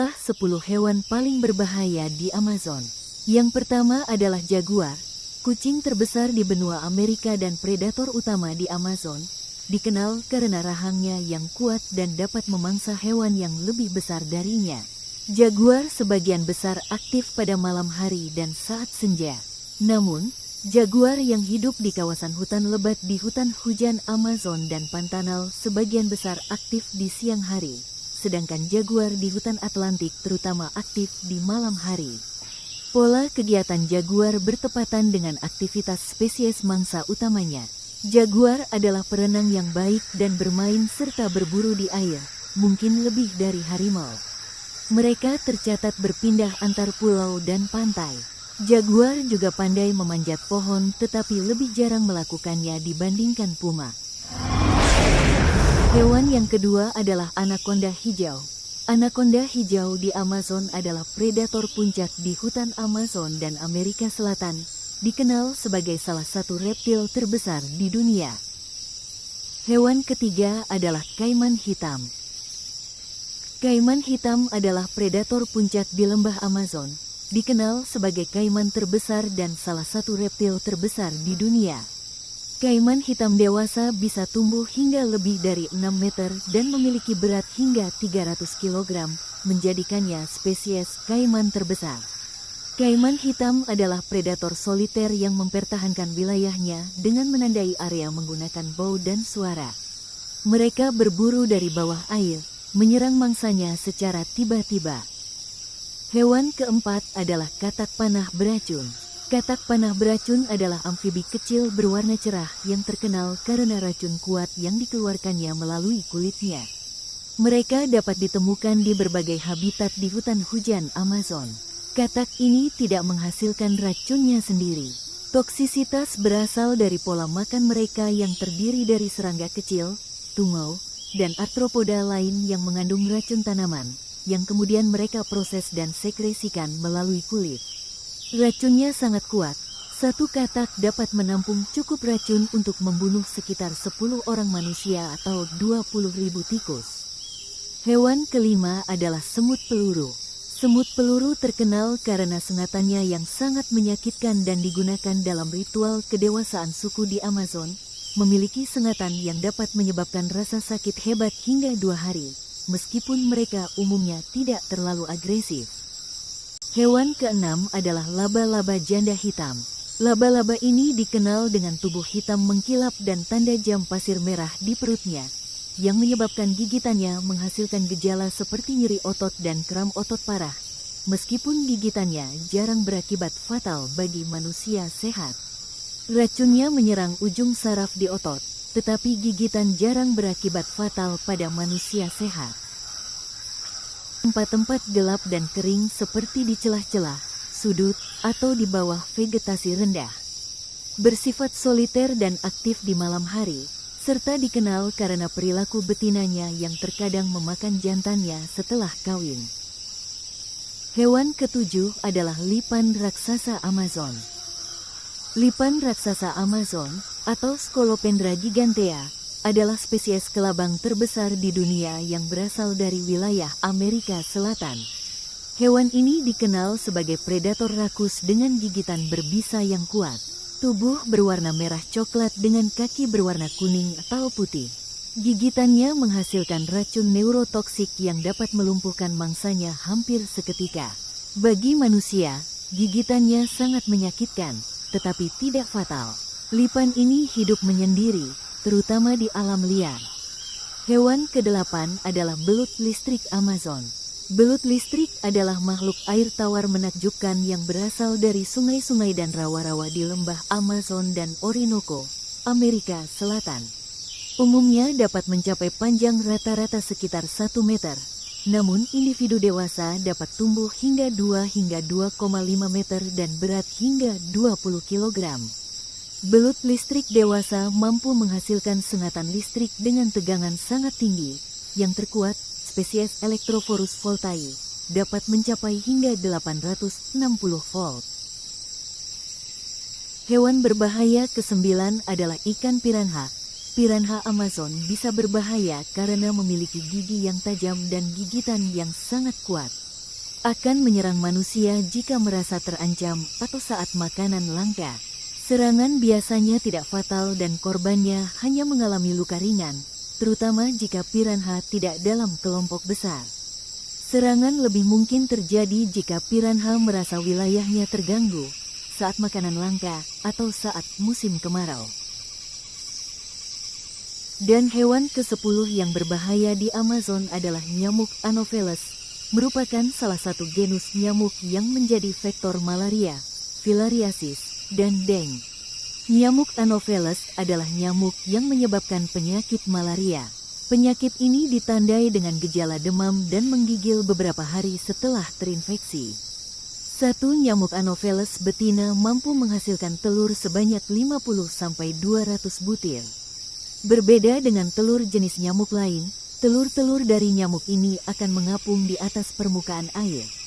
Inilah 10 hewan paling berbahaya di Amazon. Yang pertama adalah jaguar, kucing terbesar di benua Amerika dan predator utama di Amazon. Dikenal karena rahangnya yang kuat dan dapat memangsa hewan yang lebih besar darinya. Jaguar sebagian besar aktif pada malam hari dan saat senja. Namun, jaguar yang hidup di kawasan hutan lebat di hutan hujan Amazon dan Pantanal sebagian besar aktif di siang hari. Sedangkan jaguar di hutan Atlantik terutama aktif di malam hari. Pola kegiatan jaguar bertepatan dengan aktivitas spesies mangsa utamanya. Jaguar adalah perenang yang baik dan bermain serta berburu di air, mungkin lebih dari harimau. Mereka tercatat berpindah antar pulau dan pantai. Jaguar juga pandai memanjat pohon tetapi lebih jarang melakukannya dibandingkan puma. Hewan yang kedua adalah anakonda hijau. Anakonda hijau di Amazon adalah predator puncak di hutan Amazon dan Amerika Selatan, dikenal sebagai salah satu reptil terbesar di dunia. Hewan ketiga adalah kaiman hitam. Kaiman hitam adalah predator puncak di lembah Amazon, dikenal sebagai kaiman terbesar dan salah satu reptil terbesar di dunia. Kaiman hitam dewasa bisa tumbuh hingga lebih dari 6 meter dan memiliki berat hingga 300 kg, menjadikannya spesies kaiman terbesar. Kaiman hitam adalah predator soliter yang mempertahankan wilayahnya dengan menandai area menggunakan bau dan suara. Mereka berburu dari bawah air, menyerang mangsanya secara tiba-tiba. Hewan keempat adalah katak panah beracun. Katak panah beracun adalah amfibi kecil berwarna cerah yang terkenal karena racun kuat yang dikeluarkannya melalui kulitnya. Mereka dapat ditemukan di berbagai habitat di hutan hujan Amazon. Katak ini tidak menghasilkan racunnya sendiri. Toksisitas berasal dari pola makan mereka yang terdiri dari serangga kecil, tungau, dan arthropoda lain yang mengandung racun tanaman, yang kemudian mereka proses dan sekresikan melalui kulit. Racunnya sangat kuat. Satu katak dapat menampung cukup racun untuk membunuh sekitar 10 orang manusia atau 20.000 tikus. Hewan kelima adalah semut peluru. Semut peluru terkenal karena sengatannya yang sangat menyakitkan dan digunakan dalam ritual kedewasaan suku di Amazon. Memiliki sengatan yang dapat menyebabkan rasa sakit hebat hingga 2 hari, meskipun mereka umumnya tidak terlalu agresif. Hewan keenam adalah laba-laba janda hitam. Laba-laba ini dikenal dengan tubuh hitam mengkilap dan tanda jam pasir merah di perutnya, yang menyebabkan gigitannya menghasilkan gejala seperti nyeri otot dan kram otot parah. Meskipun gigitannya jarang berakibat fatal bagi manusia sehat. Racunnya menyerang ujung saraf di otot, tetapi gigitan jarang berakibat fatal pada manusia sehat. Tempat-tempat gelap dan kering seperti di celah-celah, sudut, atau di bawah vegetasi rendah. Bersifat soliter dan aktif di malam hari, serta dikenal karena perilaku betinanya yang terkadang memakan jantannya setelah kawin. Hewan ketujuh adalah lipan raksasa Amazon. Lipan raksasa Amazon, atau Scolopendra gigantea, adalah spesies kelabang terbesar di dunia yang berasal dari wilayah Amerika Selatan. Hewan ini dikenal sebagai predator rakus dengan gigitan berbisa yang kuat. Tubuh berwarna merah coklat dengan kaki berwarna kuning atau putih. Gigitannya menghasilkan racun neurotoksik yang dapat melumpuhkan mangsanya hampir seketika. Bagi manusia, gigitannya sangat menyakitkan, tetapi tidak fatal. Lipan ini hidup menyendiri, terutama di alam liar. Hewan kedelapan adalah belut listrik Amazon. Belut listrik adalah makhluk air tawar menakjubkan yang berasal dari sungai-sungai dan rawa-rawa di lembah Amazon dan Orinoco, Amerika Selatan. Umumnya dapat mencapai panjang rata-rata sekitar 1 meter, namun individu dewasa dapat tumbuh hingga 2 hingga 2,5 meter dan berat hingga 20 kg. Belut listrik dewasa mampu menghasilkan sengatan listrik dengan tegangan sangat tinggi, yang terkuat, spesies Electrophorus voltae, dapat mencapai hingga 860 volt. Hewan berbahaya ke-9 adalah ikan piranha. Piranha Amazon bisa berbahaya karena memiliki gigi yang tajam dan gigitan yang sangat kuat. akan menyerang manusia jika merasa terancam atau saat makanan langka. Serangan biasanya tidak fatal dan korbannya hanya mengalami luka ringan, terutama jika piranha tidak dalam kelompok besar. Serangan lebih mungkin terjadi jika piranha merasa wilayahnya terganggu, saat makanan langka, atau saat musim kemarau. Dan hewan ke-10 yang berbahaya di Amazon adalah nyamuk Anopheles, merupakan salah satu genus nyamuk yang menjadi vektor malaria, filariasis, dan dengue. Nyamuk Anopheles adalah nyamuk yang menyebabkan penyakit malaria. Penyakit ini ditandai dengan gejala demam dan menggigil beberapa hari setelah terinfeksi. Satu nyamuk Anopheles betina mampu menghasilkan telur sebanyak 50-200 butir. Berbeda dengan telur jenis nyamuk lain, telur-telur dari nyamuk ini akan mengapung di atas permukaan air.